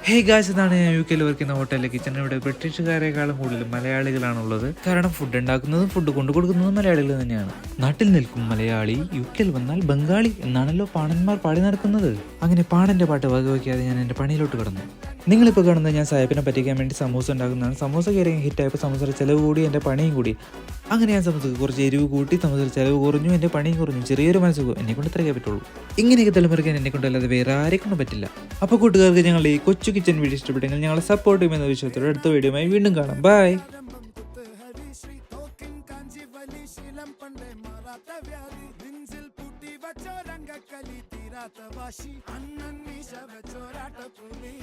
Hey guys, ഇതാണ് ഞാൻ U കെയിൽ വർക്ക് ചെയ്യുന്ന ഹോട്ടലിലെ കിച്ചൺ. ഇവിടെ ബ്രിട്ടീഷുകാരെക്കാളും കൂടുതൽ മലയാളികളാണുള്ളത്. കാരണം ഫുഡ് ഉണ്ടാക്കുന്നതും ഫുഡ് കൊണ്ടു കൊടുക്കുന്നതും മലയാളികൾ തന്നെയാണ്. നാട്ടിൽ നിൽക്കും മലയാളി, യു കെയിൽ വന്നാൽ ബംഗാളി എന്നാണല്ലോ പാണന്മാർ പാടി നടക്കുന്നത്. അങ്ങനെ പാടന്റെ പാട്ട് വകവയ്ക്കാതെ ഞാൻ എൻ്റെ പണിയിലോട്ട് കടന്നു. നിങ്ങളിപ്പോൾ കാണുന്നത് ഞാൻ സാഹിബിനെ പറ്റിക്കാൻ വേണ്ടി സമൂസ ഉണ്ടാക്കുന്നതാണ്. സമൂസ കയറി ഹിറ്റായപ്പോൾ സമൂസയുടെ ചിലവ് കൂടി, എൻ്റെ പണിയും കൂടി. അങ്ങനെ ഞാൻ സമൂസക്ക് കുറച്ച് എരിവ് കൂട്ടി, സമൂസയുടെ ചിലവ് കുറഞ്ഞു, എൻ്റെ പണിയും കുറഞ്ഞു. ചെറിയൊരു മനസ്സുഖം എന്നെ കൊണ്ട് ഇത്രയൊക്കെ പറ്റുള്ളൂ. ഇങ്ങനെയൊക്കെ തലമുറയ്ക്കാൻ എന്നെ കൊണ്ടല്ലാതെ വേറെ ആരെക്കൊണ്ടും പറ്റില്ല. അപ്പോൾ കൂട്ടുകാർക്ക് ഞങ്ങളുടെ ഈ കൊച്ചു കിച്ചൺ വീഡിയോ ഇഷ്ടപ്പെട്ടെങ്കിൽ ഞങ്ങളെ സപ്പോർട്ട് ചെയ്യുമെന്ന വിശ്വാസത്തോടെ അടുത്ത വീഡിയോയുമായി വീണ്ടും കാണാം. ബൈ. అన్నన్ని శవ చోరాట పులి